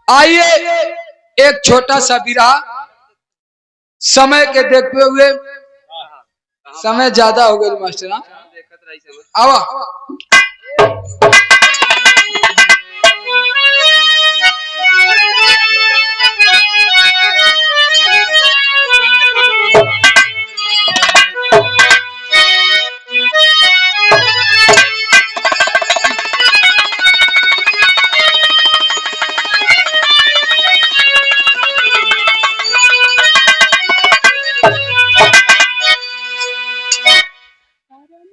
आइए एक छोटा सा विराह, समय के देखते हुए, समय ज्यादा हो गया मास्टर। आवा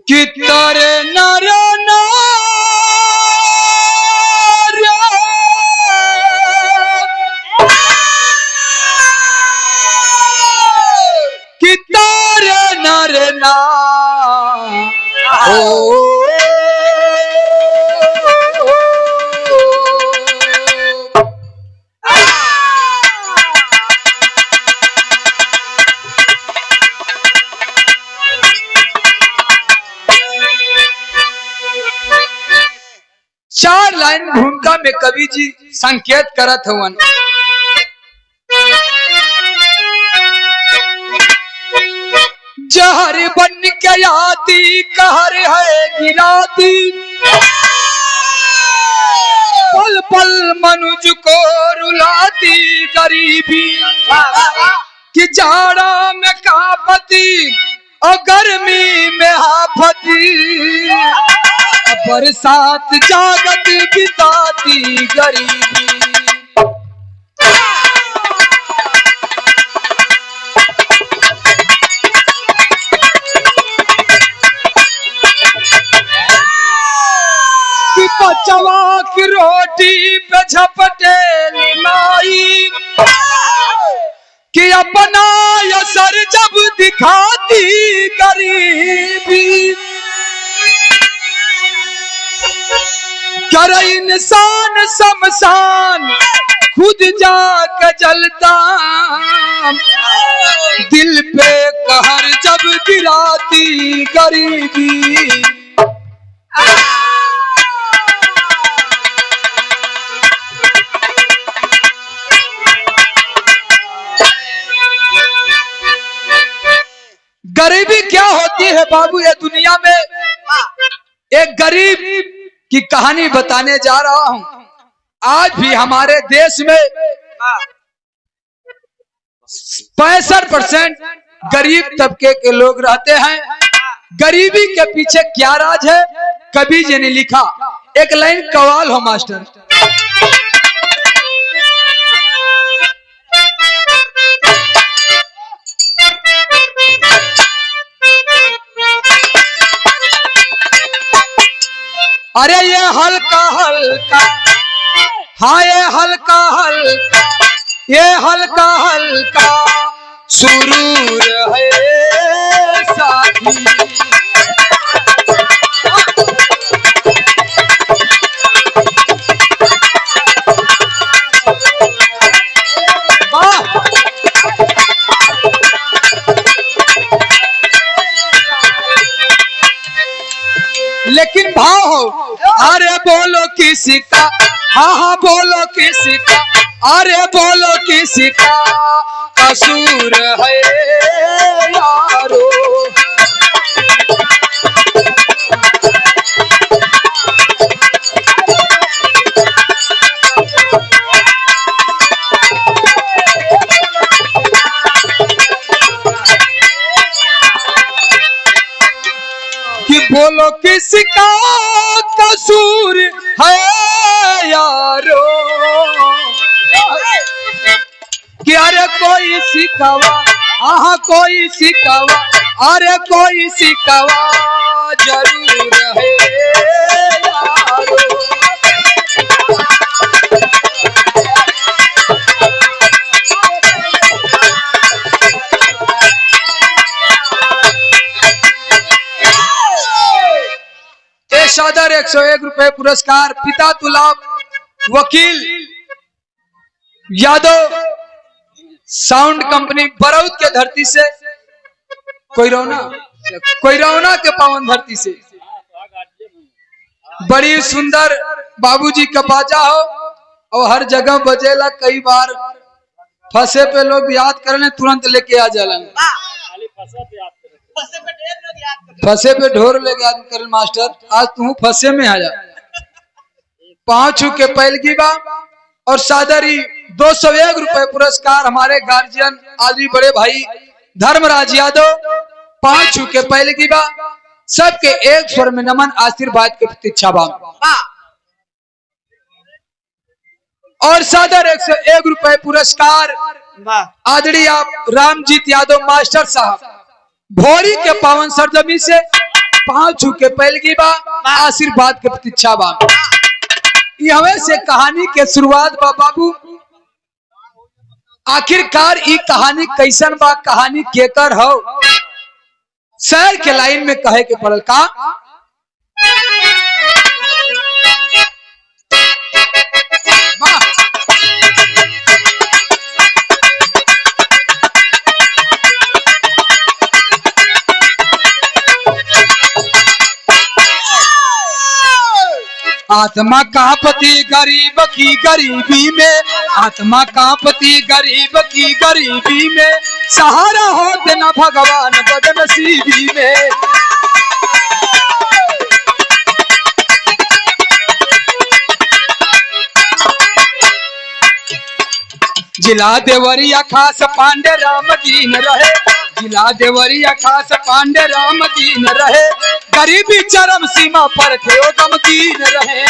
कि तारे नारा कि तारे नारे ना ओ चार लाइन भूमिका में कवि जी संकेत करत हवन। जहर बन के आती कहर है गिराती, पल पल मनुज को रुलाती गरीबी, कि जाड़ा में कापती और गर्मी में हाफती, बरसात जागत बिताती गरीबी। कि बचवा की रोटी पे झपटे नाई, कि अपना असर जब दिखाती गरीबी, करे इंसान शमशान खुद जाकर जलता, दिल पे कहर जब गिराती गरीबी। गरीबी क्या होती है बाबू ये दुनिया में? एक गरीब की कहानी बताने जा रहा हूं। आज भी हमारे देश में 65% गरीब तबके के लोग रहते हैं। गरीबी के पीछे क्या राज है, कवि जी ने लिखा। एक लाइन कवाल हो मास्टर। अरे ये हल्का हल्का, हाँ ये हल्का हल्का, ये हल्का हल्का सुरूर है साथी। लेकिन भाव हो, अरे बोलो किसी का, हाँ हाँ बोलो किसी का, अरे बोलो किसी का कसूर है यारो। कि बोलो किसका कसूर है यारो, कि अरे कोई सिकवा, आहा कोई सिकवा, अरे कोई सिकवा जरूर है यारो। पेशादार 101 रुपए पुरस्कार पिता तुलाब वकील यादव साउंड कंपनी बरौद के धरती से, कोइरौना के पावन धरती से बड़ी सुंदर बाबूजी का बाजा हो और हर जगह बजेला। कई बार फंसे पे लोग याद करने तुरंत लेके आ जाला, फंसे पे ढोर लेके याद कर। मास्टर आज तू फंसे में आ जा। 5 छू के पैलगी बा और सादरी 201 रुपए पुरस्कार हमारे गार्जियन आदि बड़े भाई धर्मराज यादव। 5 छू के पैलगी बा, सबके एक स्वर में नमन आशीर्वाद की प्रतीक्षा बा। और सादर 101 रुपए पुरस्कार आदरणीय रामजीत यादव मास्टर साहब भोरी के पावन सरजमी से 5 छू के पैलगी बा, आशीर्वाद की प्रतीक्षा बा। हमें से कहानी के शुरुआत बा बाबू। आखिरकार ई कहानी कैसन बा, कहानी केकर हो, शहर के लाइन में कहे के पड़ल का। आत्मा कांपती गरीब की गरीबी में, आत्मा कांपती गरीब की गरीबी में, सहारा हो देना भगवान बदनसीबी में। जिला देवरिया खास पांडे राम दीन रहे, जिला देवरिया खास पांडे राम दीन रहे, गरीबी चरम सीमा पर थे वो गमगीन रहे।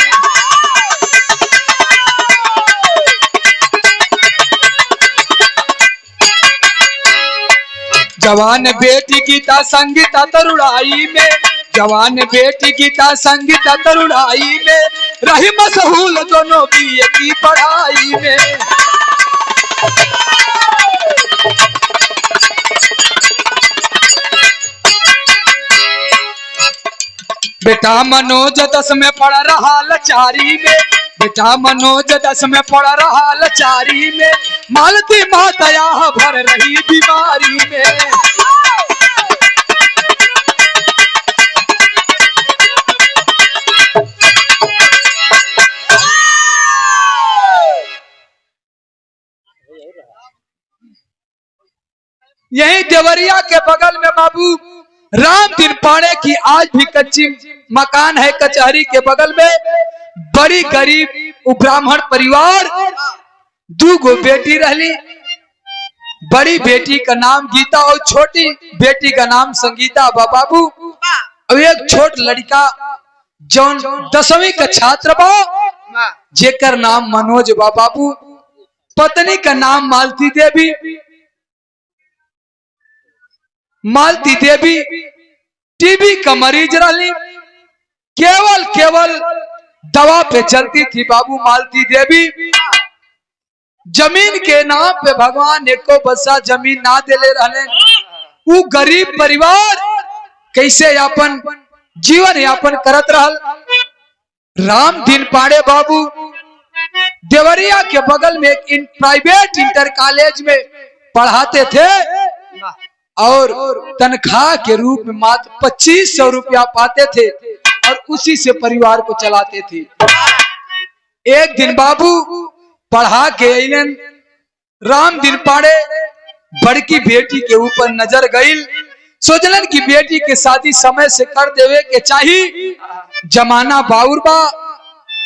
जवान बेटी गीता संगीता तरुणाई में, जवान बेटी गीता संगीता तरुणाई में, रही मशहूर दोनों बीए की पढ़ाई में। बेटा मनोज 10 में पढ़ रहा लाचारी में, बेटा मनोज 10 में पढ़ रहा लाचारी में, मालती माता यहाँ भर रही बीमारी में। यही देवरिया के बगल में बाबू राम दिन पाड़े की आज भी कच्ची मकान है, कचहरी के बगल में। बड़ी गरीब ब्राह्मण परिवार, 2 गो बेटी रहली। बड़ी बेटी का नाम गीता और छोटी बेटी का नाम संगीता बा बाबू। अब एक छोट लड़का जौन 10वीं का छात्र बा, जेकर नाम मनोज बा बाबू। पत्नी का नाम मालती देवी। मालती देवी टीबी का मरीज रही, केवल दवा पे चलती थी बाबू मालती देवी। जमीन के नाम पे भगवान एको बसा जमीन ना देले रहले। वो गरीब परिवार कैसे यापन जीवन यापन करत रहल। राम दिन पाड़े बाबू देवरिया के बगल में एक प्राइवेट इंटर कॉलेज में पढ़ाते थे और तनख्वाह के रूप में मात्र 2500 रुपया पाते थे और उसी से परिवार को चलाते थे। एक दिन बाबू पढ़ा के अइलन, राम दिन पाड़े बड़की बेटी के ऊपर नजर गई। सोचलन की बेटी के शादी समय से कर देवे के चाहिए, जमाना बाउर बा,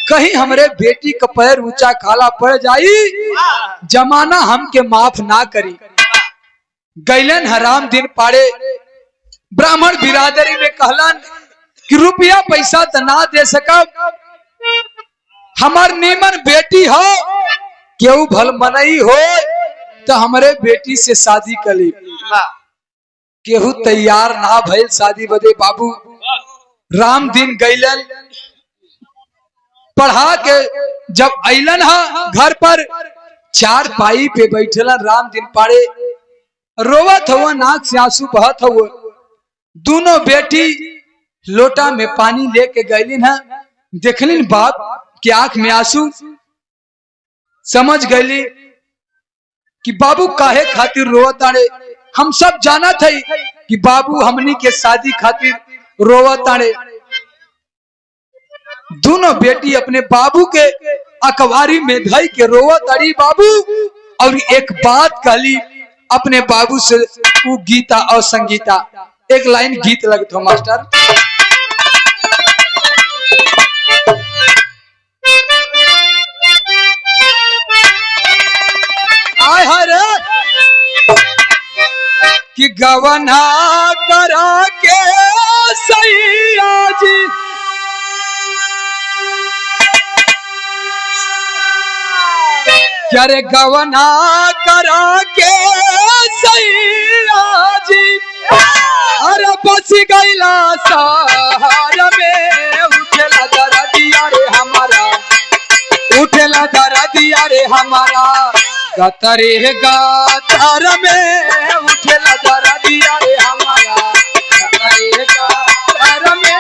कहीं हमरे बेटी का पैर ऊंचा खाला पड़ जाई, जमाना हमके माफ ना करी। गैलन हराम दिन पाड़े ब्राह्मण बिरादरी में कहलन कि रुपया पैसा तो ना दे सकब, हमार नीमन बेटी हो, केहू भल मनई हो तो हमरे बेटी से शादी करी। केहू तैयार ना भइल शादी बदे बाबू। राम दिन गैलन, पढ़ा के जब अइलन हा घर पर, 4 पाई पे बैठलन राम दिन पाड़े, रोवत हुआ, नाक से आंसू बहत हुआ। दोनों बेटी लोटा में पानी लेके गईलिन है, देखलिन बाप की आंख में आंसू, समझ गईली कि बाबू काहे खातिर रोवत आड़े। हम सब जाना थे कि बाबू हमनी के शादी खातिर रोवत आड़े। दोनों बेटी अपने बाबू के अखबारी में धई के रोवत अड़ी बाबू। और एक बात कहली अपने बाबू से, वो गीता और संगीता। एक लाइन गीत लगत हो मास्टर। आय हरे कि गवना करा के सैया जी क्या रे गवना करा के सैया जी अरे बस गईला सहारा में उठेला दरदिया रे हमारा, उठेला दरदिया रे हमारा गतरे गतर में उठेला दरदिया रे हमारा गतरे गतर में।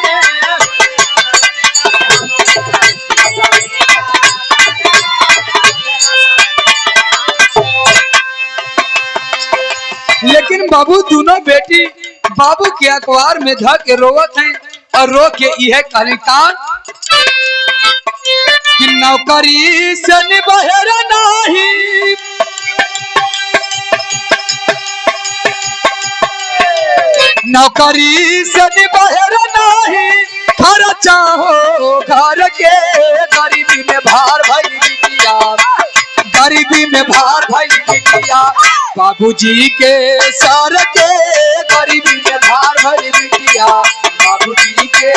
लेकिन बाबू दोनों बेटी बाबू के अखबार में ध के रोवत हैं और रो के यह कहलितान कि नौकरी से निबहर नहीं, नौकरी से निबहर नहीं, खर्चा हो घर के गरीबी में भार भई बिटिया, गरीबी में भार भई बिटिया बाबूजी के सर के गरीबी में भार भई बिटिया बाबूजी के।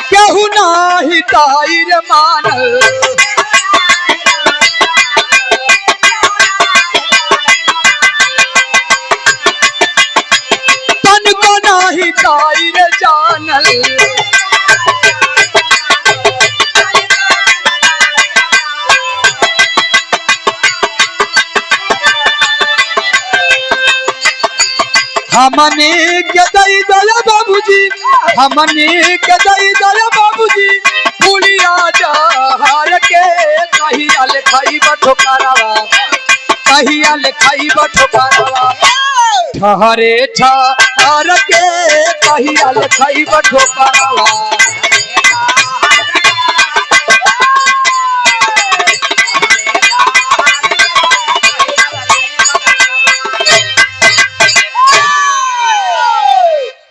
केहू नाही ताईर मानल तन को नाही ताईर जानल। हमने के दई दल बाबूजी, हमने के दई दल बाबूजी पुलिया जहार के कहिया लिखाई बठोकरावा, कहिया लिखाई बठोकरावा ठहरे ठहर के कहिया लिखाई बठोकरावा।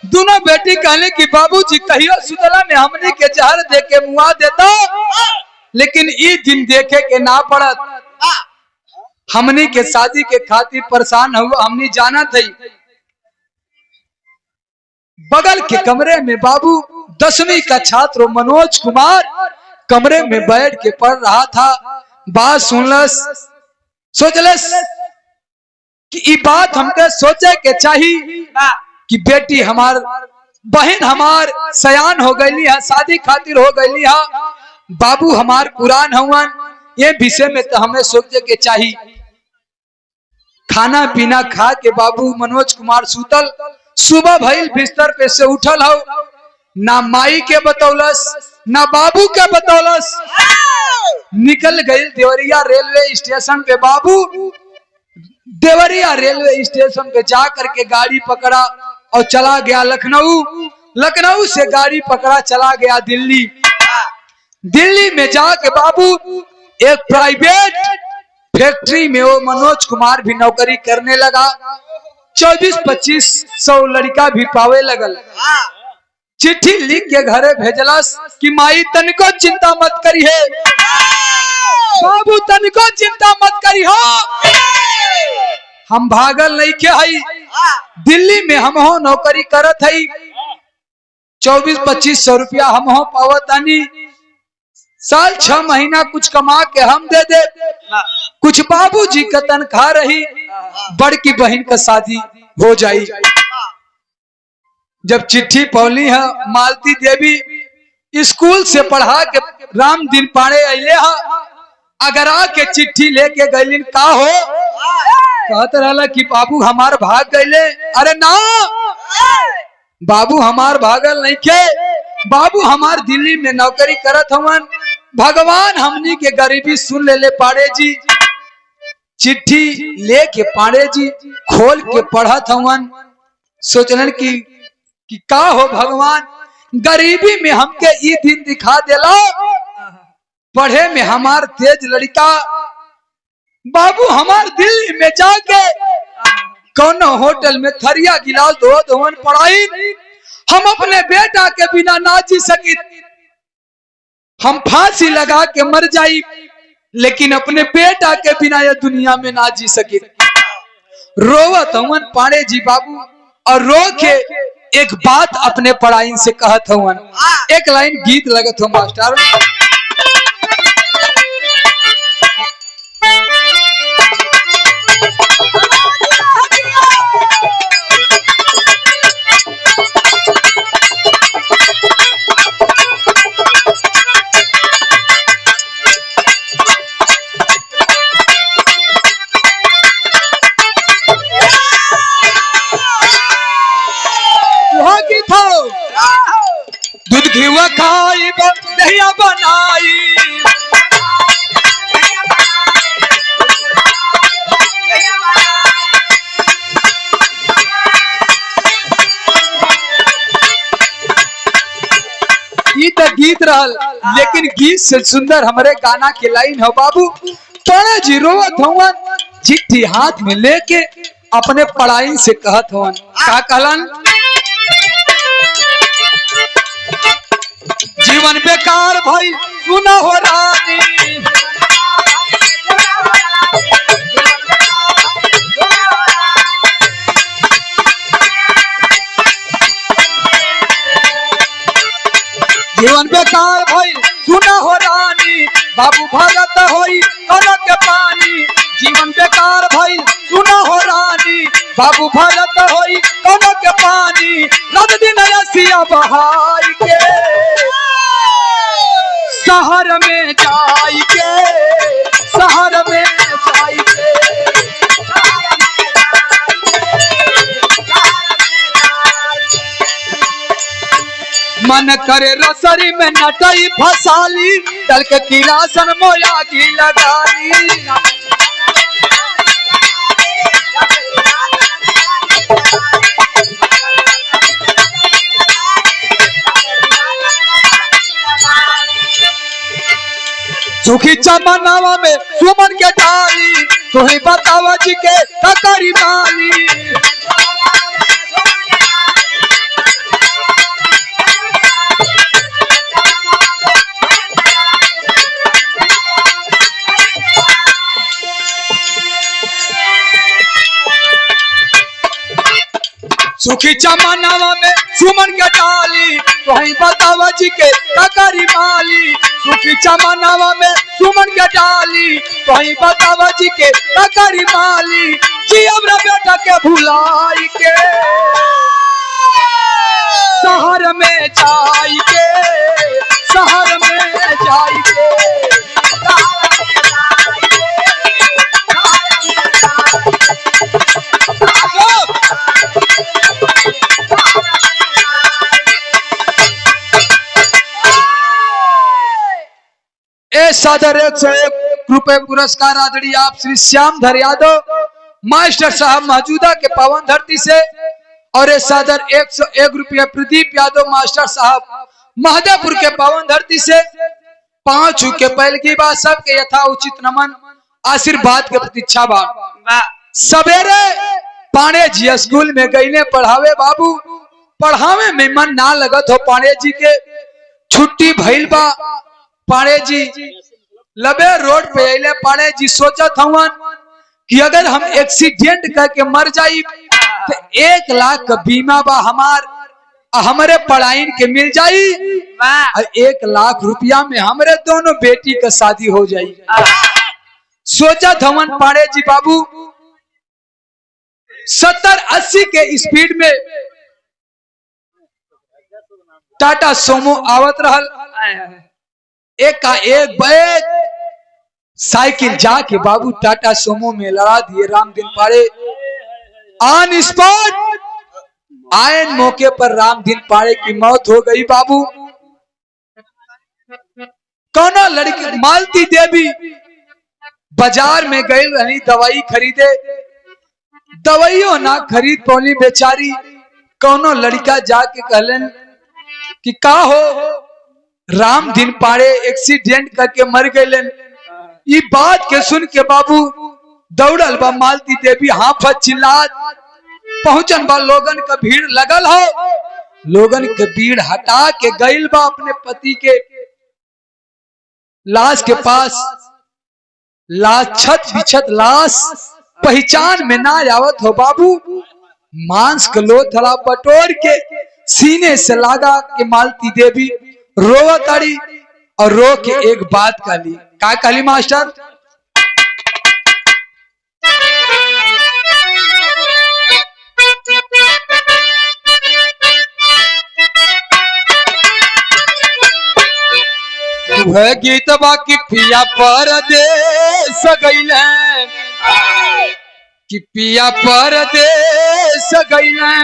दोनों बेटी कहने की बाबूजी कहियो सुतला में हमने के जहर दे के मुआ देता, लेकिन ई दिन देखे के ना पड़त। हमने के शादी के खातिर परेशान हुआ। हमने जाना थी बगल के कमरे में बाबू 10वीं का छात्र मनोज कुमार कमरे में बैठ के पढ़ रहा था। बात सुनलस, सोचलस कि ई बात हमके सोचे के चाहिए कि बेटी हमार बहन हमार सयान हो गई है, शादी खातिर हो गई है, बाबू हमार पुरान हुआ, ये विषय में तो हमें सोचे के चाहिए। खाना पीना खा के बाबू मनोज कुमार सूतल। सुबह भइल बिस्तर पे से उठल हो, ना माई के बतौलस ना बाबू के बतौलस। निकल गई देवरिया रेलवे स्टेशन पे। बाबू देवरिया रेलवे स्टेशन पे जा करके गाड़ी पकड़ा और चला गया लखनऊ। लखनऊ से गाड़ी पकड़ा चला गया दिल्ली। दिल्ली में जाके बाबू एक प्राइवेट फैक्ट्री में वो मनोज कुमार भी नौकरी करने लगा। 24-25 लड़का भी पावे लगल। चिट्ठी लिख के घरे भेजलस कि माई तनिको चिंता मत करी है, बाबू तनिको चिंता मत करी हो, हम भागल नहीं के हई, दिल्ली में हम हो नौकरी करत हई, 24-25 रुपया हम हो पावतानी, साल 6 महीना कुछ कमा के हम दे दे, कुछ बाबूजी का तनख्वाह रही, बड़की बहन का शादी हो जाई। जब चिट्ठी पौली है मालती देवी स्कूल से पढ़ा के राम दिन पाड़े अले हा, अगर आके चिट्ठी लेके गईलिन का हो, कहत रहला कि बाबू हमार भाग गईले। अरे ना, बाबू हमार भागल नहीं के, बाबू हमार दिल्ली में नौकरी करत हवन। भगवान हमनी के गरीबी सुन ले पाड़े जी। चिट्ठी लेके पाड़े जी खोल के पढ़त हवन। सोचलन कि का हो भगवान, गरीबी में हमके ई दिन दिखा देला, पढ़े में हमार तेज लड़का। बाबू हमार दिल्ली में जाके कौन होटल में थरिया गिलास धोत हवन पढ़ाई। हम अपने बेटा के बिना ना जी सकी, हम फांसी लगा के मर जाई, लेकिन अपने बेटा के बिना यह दुनिया में ना जी सके। रोवत हवन पाड़े जी बाबू, और रो के एक बात अपने पढ़ाई से कहत हवन। एक लाइन गीत लगत हो मास्टर। दूध घीवा खाई दहिया बनाई, गीत रहल, लेकिन गीत से सुंदर हमारे गाना के लाइन हो बाबू। पाड़े जी रोवत हवन, चिट्ठी हाथ में लेके अपने पढ़ाई से कहत हवन। का कहलन, जीवन बेकार भाई सुना हो रानी, जीवन बेकार भाई सुना हो रानी, बाबू भरत होई कनक के पानी। जीवन बेकार भाई सुना हो रानी, बाबू भरत होई कनक के पानी। रात दिन रसिया बहाई के शहर में जाई के, शहर में जाई के, मन करे रसरी में नटई फसाली, डल के किरासन मोया की लगाली। सुखी चमनावा में सुमन के डाली, तो ही बतावा जी के तकरी माली। सुखी चमनावा में सुमन के डाली, तो ही बतावा जी के तकरी माली। सुखी चमनावा में सुमन के डाली, तो ही बतावा जी के तकरी माली। जी हमरा बेटा के भुलाई के शहर में जाई के, शहर में जाई के, सादर 101 रुपए पुरस्कार आदरणीय आप श्री श्यामधर यादव मास्टर साहब मौजूदा के पावन धरती से, और ये सादर 101 रुपया प्रदीप यादव मास्टर साहब महादेवपुर के पावन धरती से। पांच के पहल की बात सबके यथा उचित नमन, आशीर्वाद के प्रतीक्षा बा। सवेरे पाड़े जी स्कूल में गईले पढ़ावे बाबू, पढ़ावे में मन ना लगत हो पाड़े जी के। छुट्टी भइल बा, पाड़े जी लबे रोड पे अले। पाड़े जी सोचत हवन कि अगर हम एक्सीडेंट करके मर जाई तो 1 लाख का बीमा बा हमार, हमारे पढ़ाइन के मिल जाई, 1 लाख रुपया में हमारे दोनों बेटी का शादी हो जाई। सोचत हवन पाड़े जी बाबू 70-80 के स्पीड में टाटा सोमो आवत रहल। एक का एक बैग साइकिल जाके बाबू टाटा सोमो में लड़ा दिए। राम दिन पाड़े ऑन स्पॉट आए मौके पर राम दिन पाड़े की मौत हो गई बाबू। कौन लड़की मालती देवी बाजार में गई रही दवाई खरीदे, दवाइयों ना खरीद पौली बेचारी। कौनो लड़का जाके कहलन कि का हो राम दिन पाड़े एक्सीडेंट करके मर गए। ये बात के सुन के बाबू दौड़ल बा मालती देवी हाफत चिल्लात पहुंचन बा, लोगन का भीड़ लगल हो। लोगन के भीड़ हटा के गइल बा अपने पति के लाश के पास। लाश छत बिछत लाश पहचान में ना आवत हो बाबू। मांस का लोथड़ा बटोर के सीने से लागा के मालती देवी रोवत अड़ी और रो के एक बात कहली। का कहली मास्टर? वह गीत बाकी पिया परदेस गइले, कि पिया परदेस गइले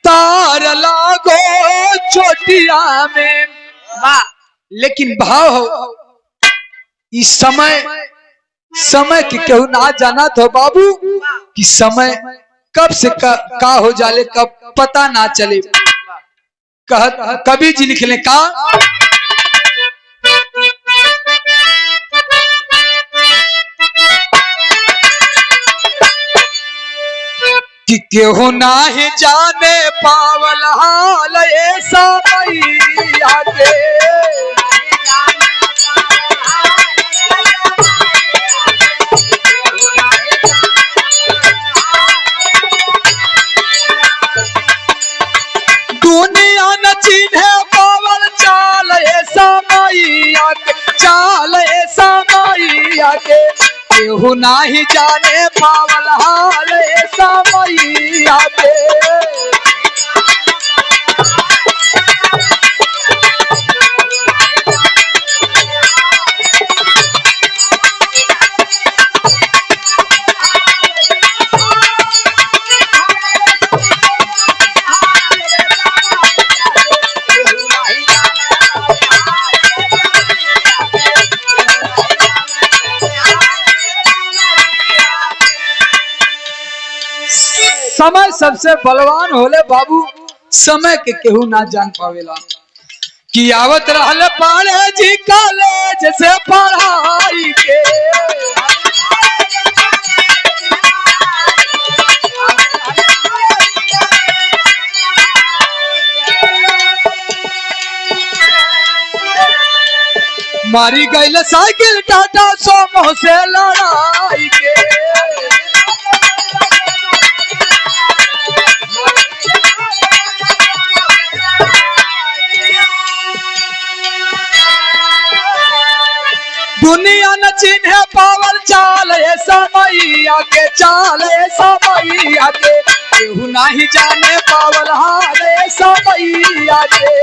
तार लागो चोटिया में। लेकिन भाव हो इस समय के केहू ना जाना तो बाबू कि समय कब से का हो जाले कब पता ना चले। कवि जी लिखले का कि केहू नाही जाने पावल हाल ऐसा मैया के। दुनिया न चिन्हे पावल चाल ऐसा मैया के, चाल ऐसा मैया के। केहू नाही जाने पावल हाल ऐसा मैया के। समय सबसे बलवान होले बाबू, समय के केहू ना जान पावेला। कि आवत रहल पाड़े जी कॉलेज से पढ़ाई के। मारी गई साइकिल टाटा सोमो से लड़ाई के। दुनिया न चिन्हे पावल चाल ऐसा मैया के, चाल ऐसा मैया के। केहू नहीं जाने पावल हाल ऐसा मैया के।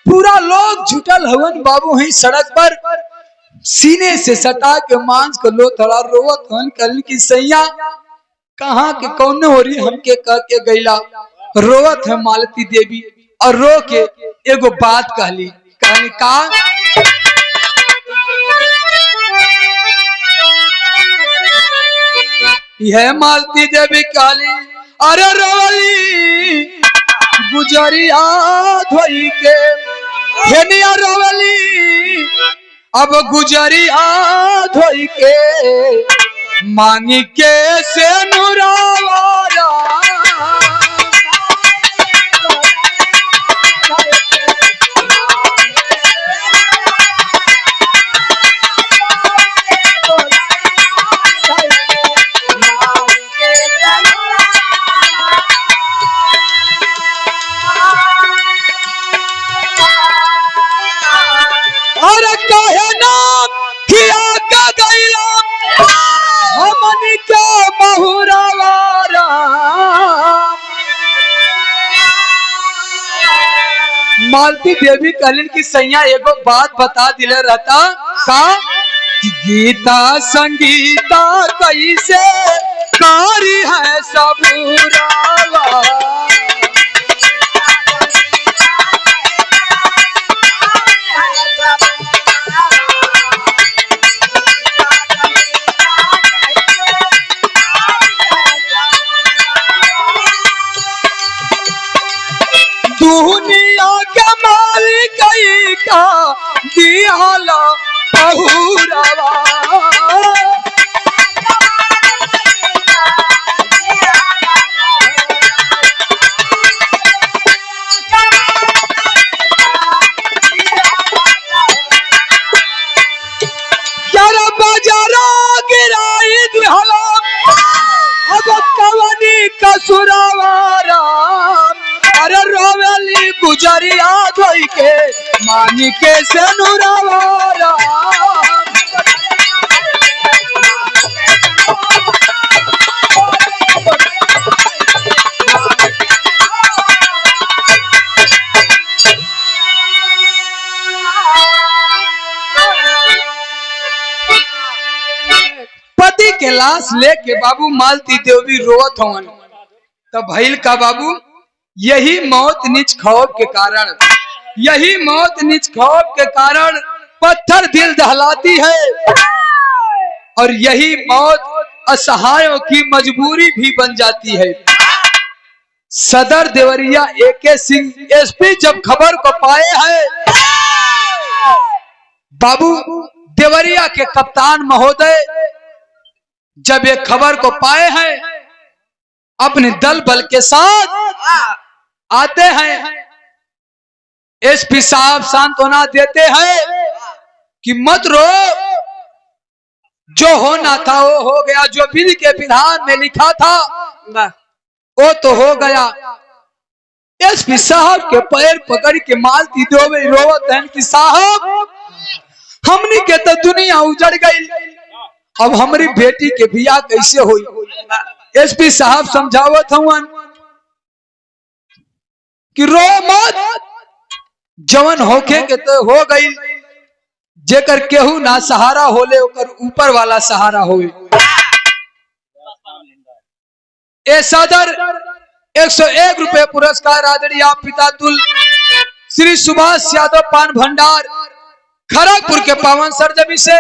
पूरा लोग जुटल हवन बाबू ही सड़क पर, सीने से सटा के मांस को लो थोड़ा रोवत हवन। कल की सैया कहाँ के कौन हो रही हमके कह के गैला। रोवत है मालती देवी और रो के एगो बात कहली। कहनी का यह मालती देवी कहली अरे रोवली गुजरिया धोई के। हेनिया रोवली अब गुजरिया धोई के, मांगी के से नुरावारा। मालती देवी कहलिन की सैया एगो बात बता दिले रहता का कि गीता संगीता कैसे कारी है सबूरावा। दुनिया के मालिक का दियाला बहुरावा। कसुरावारा अरे रोवेली गुजरिया धोई के मानी के से नुरावारा। पति के लाश लेके बाबू मालती देवी रोवत हवन। तब भइल का बाबू यही मौत निज खौफ के कारण, यही मौत निज खौफ के कारण पत्थर दिल दहलाती है और यही मौत असहायों की मजबूरी भी बन जाती है। सदर देवरिया एके सिंह एसपी जब खबर को पाए हैं, बाबू देवरिया के कप्तान महोदय जब ये खबर को पाए हैं अपने दल बल के साथ आते हैं। एसपी साहब सांत्वना देते हैं कि मत रो, जो होना था वो हो गया, जो विधि के विधान में लिखा था वो तो हो गया। एसपी साहब के पैर पकड़ के मालती देवी रोवत हैं कि साहब हमनी के तो दुनिया उजड़ गई, अब हमारी बेटी के बियाह कैसे हुई। एसपी साहब समझावत हवन कि रो मत, जवन होके के तो हो गई, जेकर केहू ना सहारा होले ओकर ऊपर वाला सहारा होए। ए सदर 101 रुपए पुरस्कार आदरणीय पितातुल श्री सुभाष यादव पान भंडार खड़गपुर के पावन सरजमी से,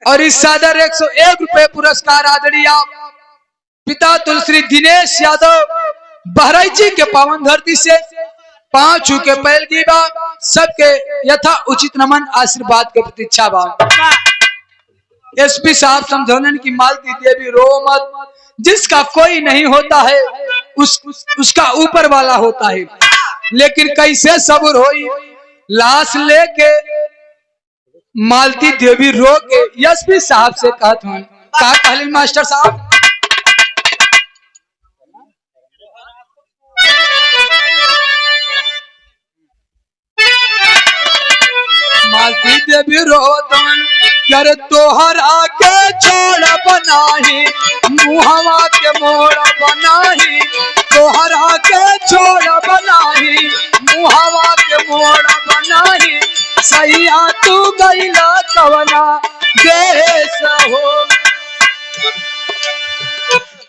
और इस सदर 101 रुपए पुरस्कार आदरणीय पितातुल श्री दिनेश यादव बहराइची के पावन धरती से 5 के पहल की बा, सबके यथा उचित नमन आशीर्वाद के प्रतीक्षा बा। एसपी साहब समझौलन की मालती देवी रो मत, जिसका कोई नहीं होता है उसका ऊपर वाला होता है। लेकिन कैसे सब्र होई, लाश लेके मालती देवी रो के एसपी साहब से कहत हूं का कहलिन मास्टर साहब, मालती देवी रोतन कर तोहरा के छोड़ बनाही, मुहवा के मोड़ बनाही, तोहरा के छोड़ बनाही, मुहवा के मोड़ बनाही, सैया तू गईला कवना देश हो।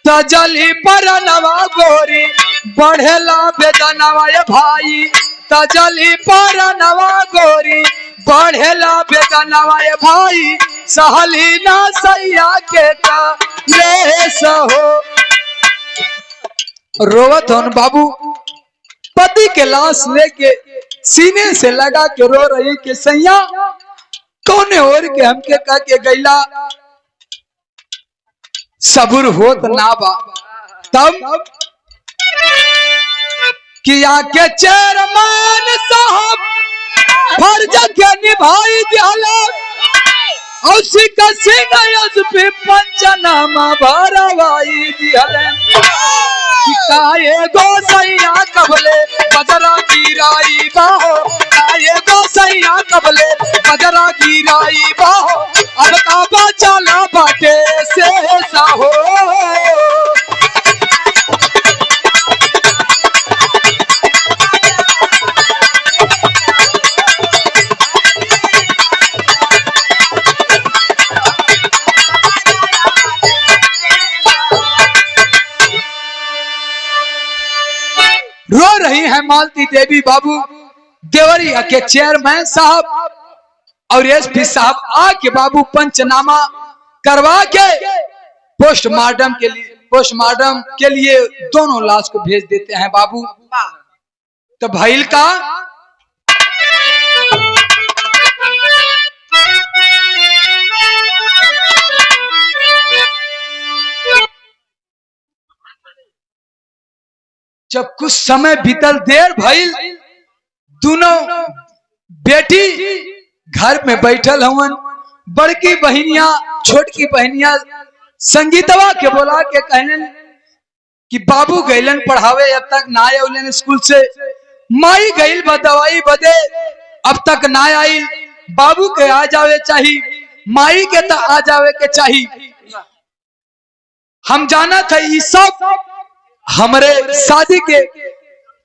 तजली पर नवा गोरी बढ़ेला बेदनवा भाई, तजली पर नवा गोरी बढ़ेला बेदनवा भाई, सहली ना सैया के का देश हो। रोवत हन बाबू पति के लाश लेके सीने से लगा के रो रही कि सैया कौने और के हमके कह के गईला, सबूर होत ना बा। तब किया के चेयरमैन साहब फर्ज के निभाई दियाला, और सिका सिंह एसपी पंचनामा भरवाई दियाला। काये गो सैया कबले बजरा गिराई बाहो, काये गो सैया कबले बजरा गिराई बाहो, अब काबा चला बाटे से साहो। मालती देवी बाबू देवरिया के चेयरमैन साहब और एसपी साहब आके बाबू पंचनामा करवा के पोस्टमार्टम के लिए दोनों लाश को भेज देते हैं बाबू। तो भइल का जब कुछ समय बीतल देर भइल, दोनों बेटी घर में बैठल हवन। बड़की बहनिया छोटकी बहनिया संगीतवा के बोला के कहने कि बाबू गैलन पढ़ावे, अब तक ना आये स्कूल से। माई गईल बा दवाई बदे, अब तक ना आई। बाबू के आ जावे चाहिए, माई के तो आ जावे के चाहिए। हम जाना था ये सब हमरे शादी के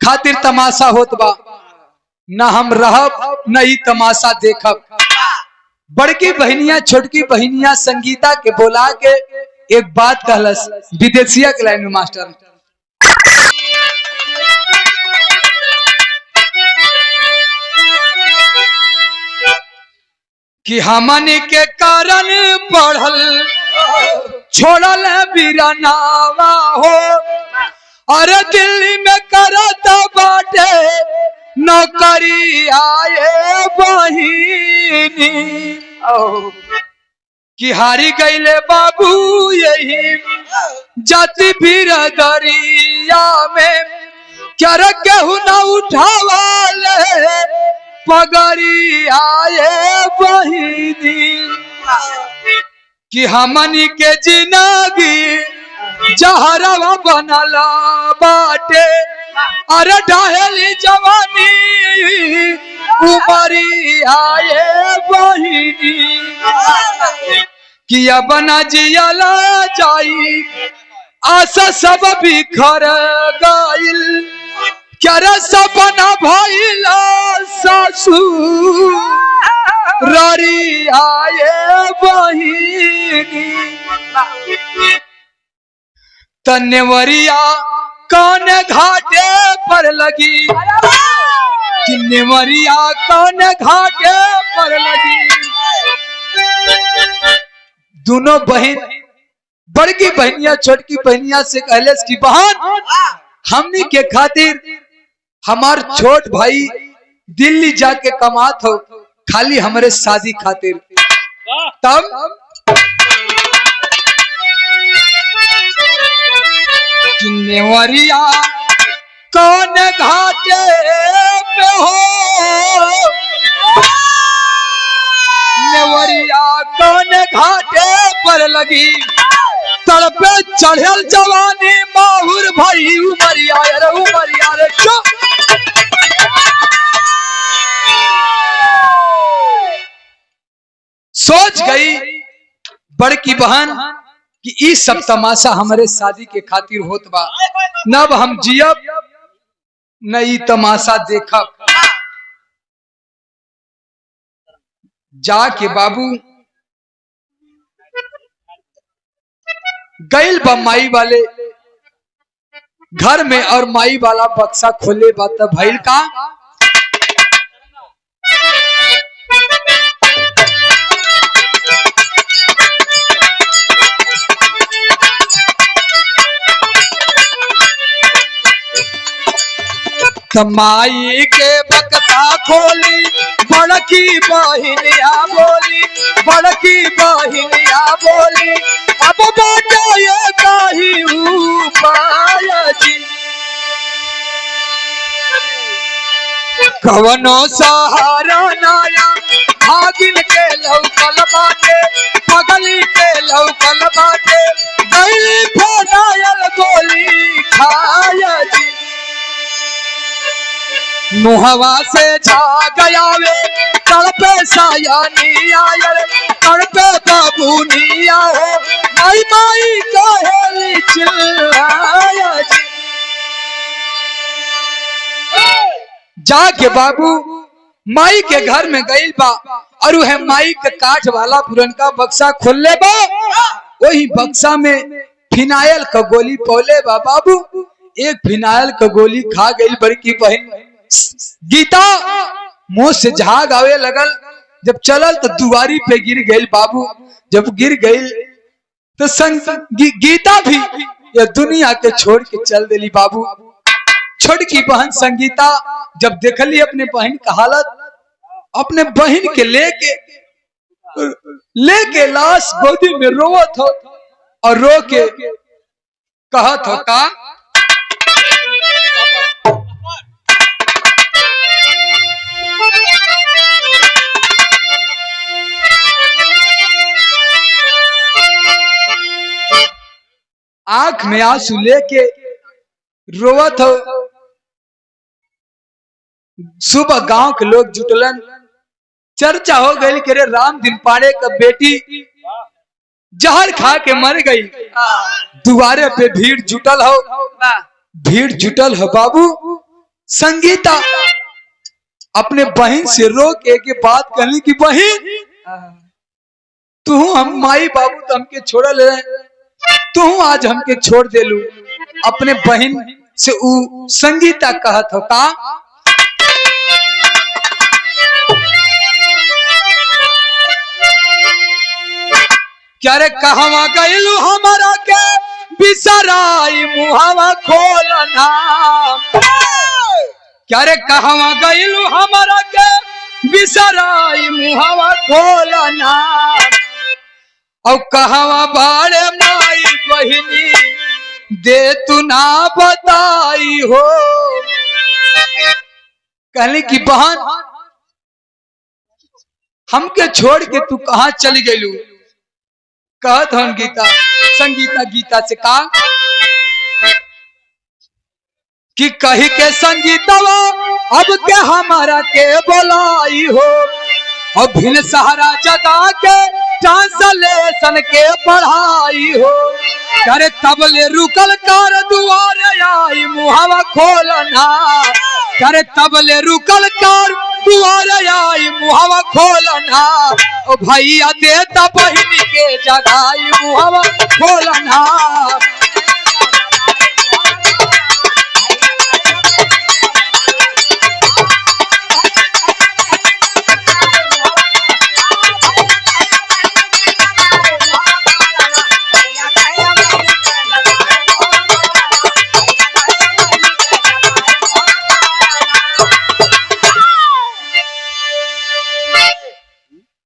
खातिर तमाशा होत बा, न हम रहब न ही तमाशा देखब। बड़की बहनिया छोटकी बहनिया संगीता के बोला के एक बात कहलस विदेशिया के लाइन में मास्टर कि हमनी के कारण पढ़ल छोड़ल बिरनावा हो, अरे दिल्ली में करता बाटे नौकरी आए बहिनी कि हारी गईले बाबू यही जाति बिरदरिया में, क्या केहू न उठावाले पगड़ी आए बहिनी कि हमनी के जिंदगी जहरवा बनला बाटे, अरे ढाहेली जवानी उमरी आए बहिनी कि अब न जियला जाई आशा सब बिखर गइल, क्या रे सपना भइला सासू ररी आए बहिनी तन्नेवरिया कौन घाटे पर लगी, कि नेवरिया कौन घाटे पर लगी। दोनों बहन बड़की बहनिया छोटकी बहनिया से कहले कि बहन हमनी के खातिर हमार छोट भाई दिल्ली जाके कमात हो, खाली हमारे शादी खातिर। तब नेवरिया कौन घाटे पे हो, नेवरिया कौन घाटे पर लगी, तड़पे चढ़ल जवानी माहुर भाई उमरिया रे चुप। सोच गई बड़की बहन कि ई सब तमाशा हमारे शादी के खातिर होत बा, न हम जियब न ई तमाशा देखब। जाके बाबू गइल बा माई वाले घर में और माई वाला बक्सा खोले बा, तब भइल का माई के बक्सा खोली बड़की बहनिया बोली, बड़की बहनिया बोली अब बाटे ये काही उपाय जी, कवनो सहारा नाया भागिन के लौकल बाटे, पगली के लौकल बाटे, गईली फोनायल गोली खाया जी, मुहवा से छा गया वे तड़पे सायानी आयल, तड़पे बाबूनी आओ माई माई कहेली चिल्लाया जी। जाके बाबू माई के घर में गइल बा और वह माई के काठ वाला पुरनका बक्सा खोल ले बा, वही बक्सा में फिनाइल का गोली पौले बा। बाबू एक फिनाइल का गोली खा गई बड़की बहन गीता, मुंह से झाग आवे लगल। जब चलल तो दुआरी पे गिर गई बाबू। जब गिर गई तो गीता भी ये दुनिया के छोड़ के चल देली बाबू। छोटकी बहन संगीता जब देखली अपने बहन का हालत, अपने बहन के लेके लाश गोदी में रोवत हो और रो के कहत हो का आंख में आंसू लेके रोवत हो। सुबह गांव के लोग जुटलन, चर्चा हो गई कि रे राम दिन पाड़े का बेटी जहर खा के मर गई। दुआरे पे भीड़ जुटल हो बाबू। संगीता अपने बहन से रो के बात कहली कि बहन तू हम माई बाबू तो हमके छोड़ ले, तू आज हमके छोड़ देलू। अपने बहन से संगीता कहत हो का क्या रे कहवा गइलू हमारा के बिसराई मुहावा खोलना। क्या रे कहवा गइलू हमारा के बिसराई मुहावा खोलना। और कहवा बाड़े माई बहिनी दे तू ना बताई हो। कहली कि बहन हमके छोड़ के तू कहां चली गइलू। कहत हन गीता संगीता गीता से का कि कही के संगीतवा अब के हमारा के बोलाई हो। और भिन्न सहारा जगा के ट्रांसलेशन के पढ़ाई हो। करे तबले रुकल कर दुआरे आई मुहावा खोलना। करे तबले रुकल कर दुआरे आई मुहावा खोलना। ओ भैया देता बहिनी के जगाई मुहावा खोलना।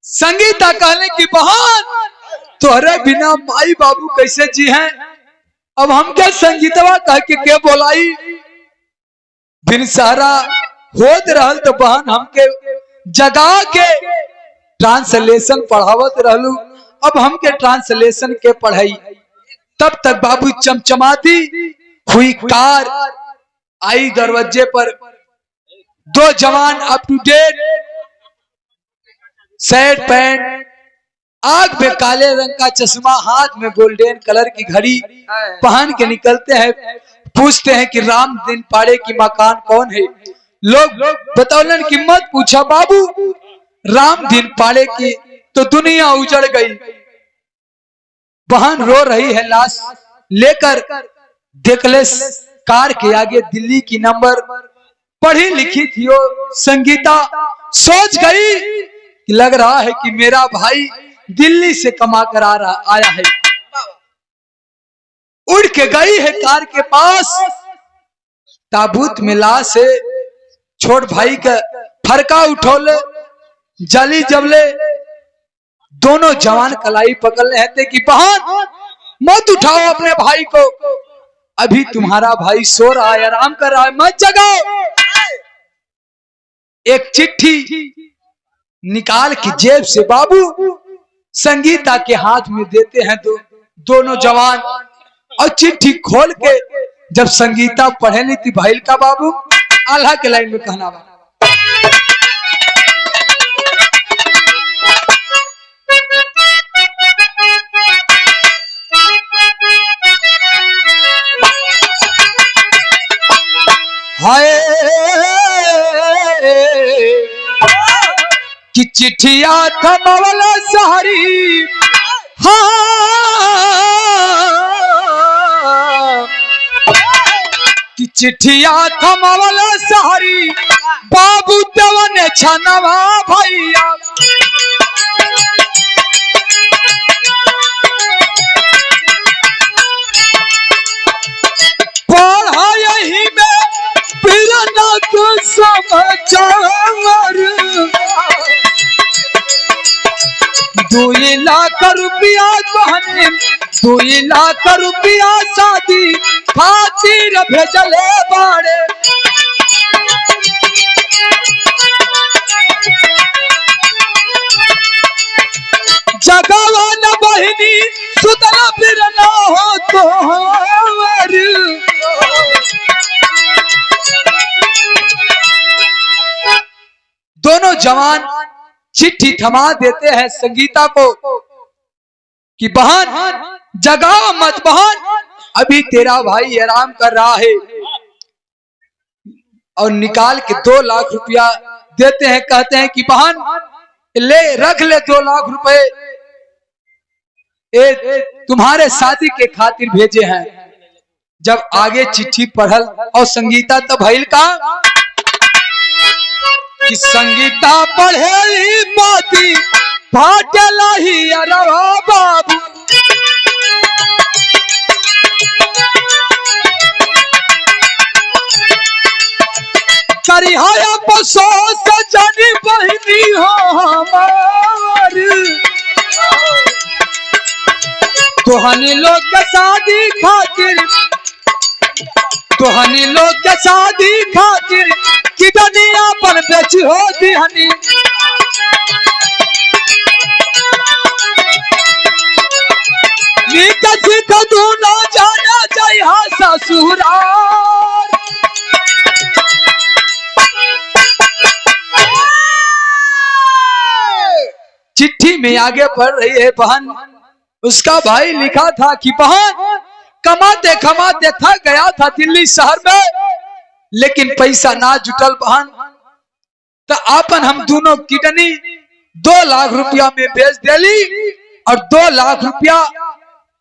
संगीता कहने की बहन तोहरे बिना माई बाबू कैसे जी हैं। अब हम क्या संगीतवा कह के बोलाई। बिन सहारा होत रहल तो बहन हमके जगा के ट्रांसलेशन पढ़ावत रहलू। अब हमके ट्रांसलेशन के पढ़ाई। तब तक बाबू चमचमाती हुई कार आई दरवाजे पर। दो जवान up to date shirt pant, आग में काले रंग का चश्मा, हाथ में गोल्डन कलर की घड़ी पहन के निकलते हैं। पूछते हैं कि राम दिन पाड़े की मकान कौन है। लोग बतौलन की मत पूछा बाबू, राम दिन पाड़े की तो दुनिया उजड़ गई। बहन रो रही है लाश लेकर। देखले कार के आगे दिल्ली की नंबर पढ़ी लिखी थी वो संगीता। सोच गई लग रहा है कि मेरा भाई दिल्ली से कमा कर आया है। उड़ के गई है कार के पास। ताबूत में लाश है। छोट भाई का फरका उठौले जली जबले। दोनों जवान कलाई पकड़ने हैं कि बहन मत उठाओ अपने भाई को, अभी तुम्हारा भाई सो रहा है, आराम कर रहा है, मत जगाओ। एक चिट्ठी निकाल के जेब से बाबू संगीता के हाथ में देते हैं दोनों जवान। और चिट्ठी खोल के जब संगीता पढ़े ली थी भाई का बाबू आल्हा के लाइन में कहना बा हाय कि चिट्ठिया थमवला सारी। हाँ चिट्ठिया थमावल सारी बाबू देवन छनवा भैया। पढ़ा यही में बिरना को समाचार 2 लाख रुपया कहने 2 लाख रुपया शादी खातिर भेजले बाड़े। जगवा न बहिनी सुतला फिर न हो तो दोनों जवान चिट्ठी थमा देते हैं संगीता को कि बहन जगाओ मत बहन, अभी तेरा भाई आराम कर रहा है। और निकाल के 2 लाख रुपया देते हैं, कहते हैं कि बहन ले रख ले 2 लाख रुपए, तुम्हारे शादी के खातिर भेजे हैं। जब आगे चिट्ठी पढ़ल और संगीता तो भइल का कि संगीता पढ़ेली मोती फाटेला ही अरवा बाबू। करिहाया पसो सजनी बहनी हो हमार, तोहनी लोग के शादी खातिर तोहनी लोग के शादी खातिर कि दुनिया पर बेच हो दिहनी। निकसी तो तू ना जाना चाहिए ससुराल। चिट्ठी में आगे पढ़ रही है बहन, उसका भाई लिखा था कि बहन कमाते कमाते थक गया था दिल्ली शहर में, लेकिन पैसा ना जुटल बहन, तो अपन हम दोनों किडनी 2 लाख रुपया में बेच देली और 2 लाख रुपया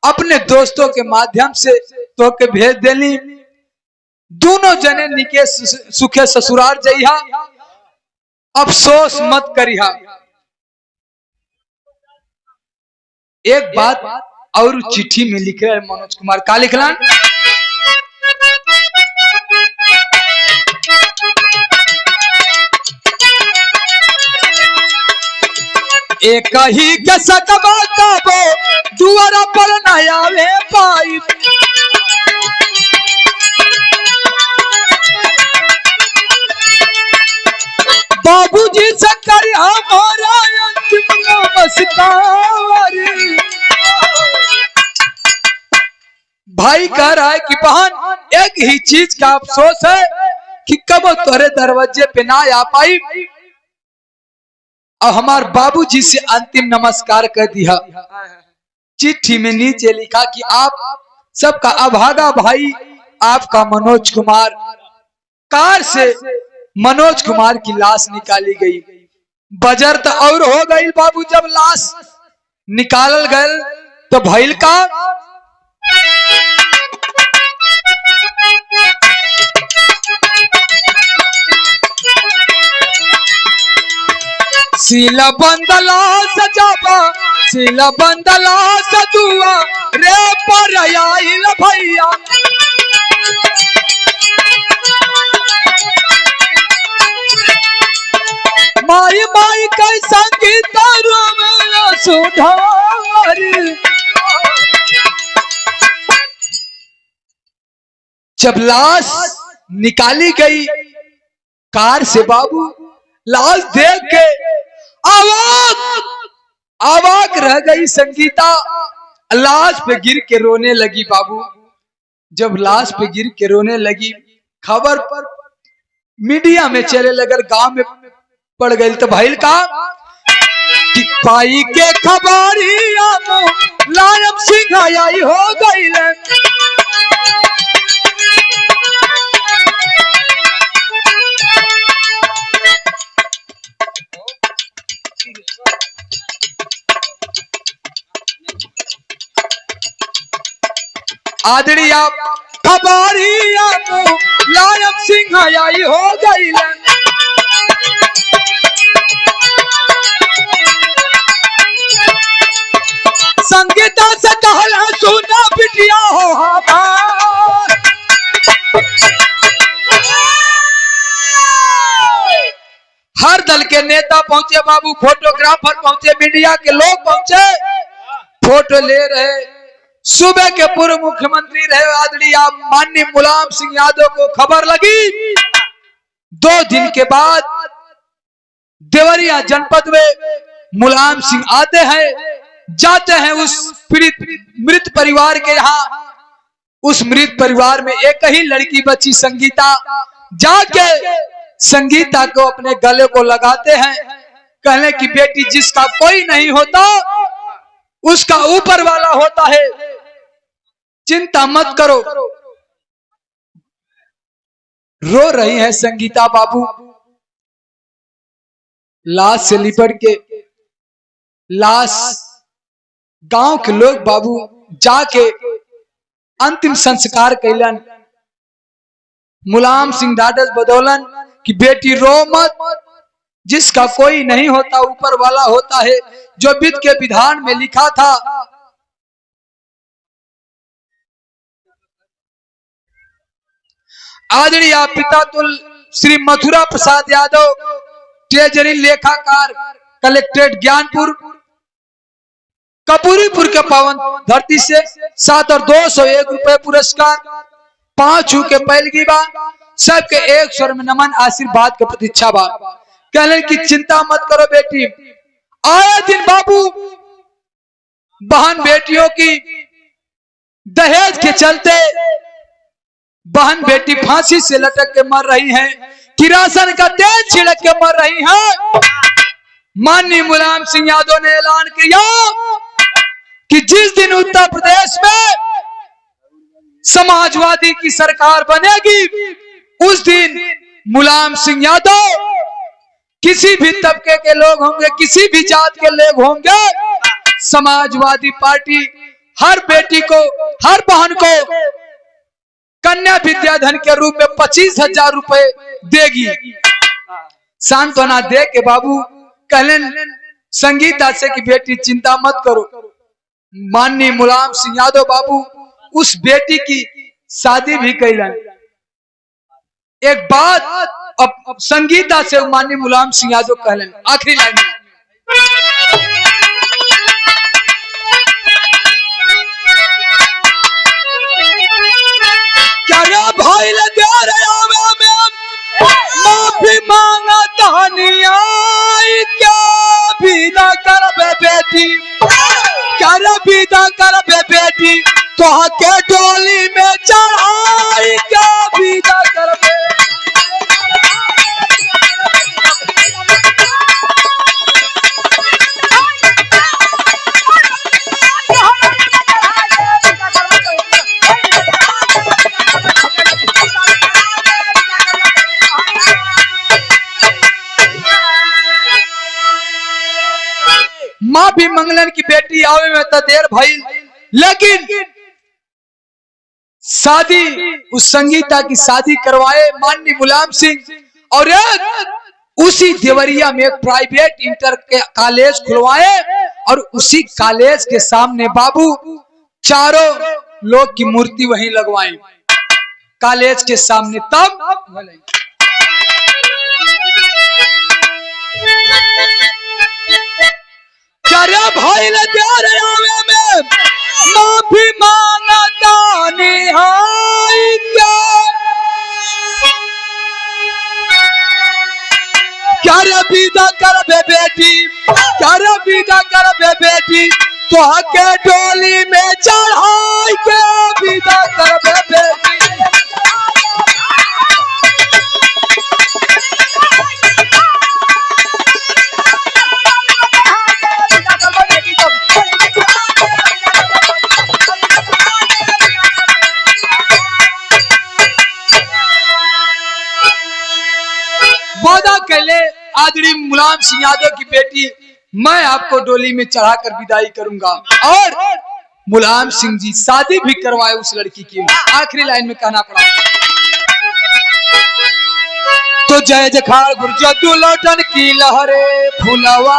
अपने दोस्तों के माध्यम से तो के भेज देली। दोनों जने निके सुखे ससुराल जइहा, अफसोस मत करिहा। एक बात और चिट्ठी में लिख रहे मनोज कुमार का लिखला, एक ही के सकबा काबो दुआरा पर न आवे पाई। बाबूजी से करी हमारा अंतिम नमस्कार। भाई कह रहा है कि बहन एक ही चीज का अफसोस है कि कब तोरे दरवाजे पे ना आ पाई और हमार बाबूजी से अंतिम नमस्कार कर दिया। चिट्ठी में नीचे लिखा कि आप सबका अभागा भाई आपका मनोज कुमार। कार से मनोज कुमार की लाश निकाली गई। बजर तो और हो गई बाबू, जब लाश निकालल गए तो भइल का सीला बंदला सजाबा सीला बंदला सजुआ रे पर आइल भैया। माई माई के संगीत सुधार। जब लाश निकाली गई कार से बाबू लाश देख के आवाक रह गई संगीता। लाश पे गिर के रोने लगी बाबू। जब लाश पे गिर के रोने लगी खबर पर मीडिया में चले लगल, गांव में पड़ गई तो भाई का कि पाई के खबरिया लायम सिंह आई हो गई। आदरणीय खबरिया मुलायम सिंह आई हो गई। संगीता से कहला सुना बिटिया हो हमार। हर दल के नेता पहुंचे बाबू, फोटोग्राफर पहुंचे, मीडिया के लोग पहुंचे, फोटो ले रहे। सूबे के पूर्व मुख्यमंत्री रहे आदरणीय माननीय मुलायम सिंह यादव को खबर लगी। 2 दिन के बाद देवरिया जनपद में मुलायम सिंह आते हैं, जाते हैं उस मृत परिवार के यहाँ। उस मृत परिवार में एक ही लड़की बची संगीता। जाके संगीता को अपने गले को लगाते हैं, कहने की बेटी जिसका कोई नहीं होता उसका ऊपर वाला होता है, चिंता मत करो। रो रही है संगीता बाबू, लाश से लिपट के। लाश गांव के लोग बाबू जाके अंतिम संस्कार कैलन। मुलायम सिंह ढाढस बदौलन कि बेटी रो मत, जिसका कोई नहीं होता ऊपर वाला होता है, जो विधि के विधान में लिखा था। आदरणीय पिता तुल श्री मथुरा प्रसाद यादव, ट्रेजरी लेखाकार, कलेक्ट्रेट ज्ञानपुर, कपूरीपुर के पावन धरती से 7 और 201 रुपए पुरस्कार, 5 के पहलगी बा, सबके 1 स्वर में नमन, आशीर्वाद के प्रतीक्षा बा। कहने की चिंता मत करो बेटी। आए दिन बाबू बहन बेटियों की दहेज के चलते बहन बेटी फांसी से लटक के मर रही हैं, किरासन का तेल छिड़क के मर रही हैं। माननीय मुलायम सिंह यादव ने ऐलान किया कि जिस दिन उत्तर प्रदेश में समाजवादी की सरकार बनेगी, उस दिन मुलायम सिंह यादव, किसी भी तबके के लोग होंगे, किसी भी जात के लोग होंगे, समाजवादी पार्टी हर बेटी को, हर बहन को कन्या विद्याधन के रूप में 25,000 रुपए देगी। सांत्वना दे के बाबू कहले संगीता से कि बेटी चिंता मत करो। माननीय मुलायम सिंह यादव बाबू उस बेटी की शादी भी कैलन। एक बात अब संगीता से माननीय मुलायम सिंह यादव कहलन, आखिरी लाइन में, क्या भाई माफी मांगा तहनिया, क्या विदा कर बेटी, क्या विदा कर बेटी, तो के डोली में चढ़ाई, क्या विदा कर माँ भी मंगलन की बेटी आवे में तो देर भाई, लेकिन शादी उस संगीता की शादी करवाए माननीय मुलायम सिंह और उसी देवरिया में एक प्राइवेट इंटर के कॉलेज खुलवाए और उसी कॉलेज के सामने बाबू चारों लोग की मूर्ति वहीं लगवाए कॉलेज के सामने। तब भाई में माफी मांगता निहाई, क्या विदा कर बेटी, क्या विदा कर बेटी, तो के डोली में चढ़ाई, के विदा कर बेटी। वादा कर ले आदरणीय मुलायम सिंह यादव की बेटी, मैं आपको डोली में चढ़ाकर विदाई करूंगा और मुलायम सिंह जी शादी भी करवाए उस लड़की की। आखिरी लाइन में कहना पड़ा, तो जय जखाड़ गुरजदू लौटन की लहरे फुलवा,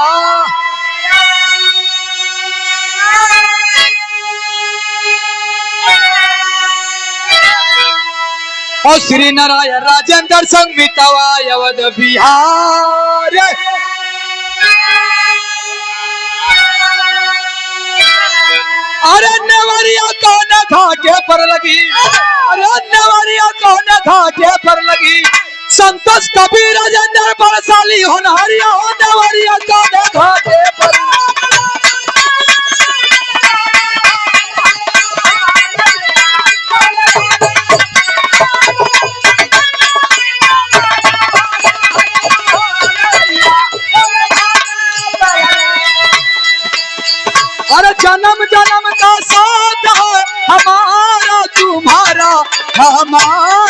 और श्री नारायण राजेंद्र संग मितवा अवध बिहार। अरे नेवरिया कौन घाटे पर लगी, अरे नेवरिया कौन घाटे पर लगी, संतोष कबीर राजेंद्र बरसाली होनहारिया हो नेवरिया कौन घाटे पर। अरे जन्म जन्म का साथ है हमारा तुम्हारा हमारा।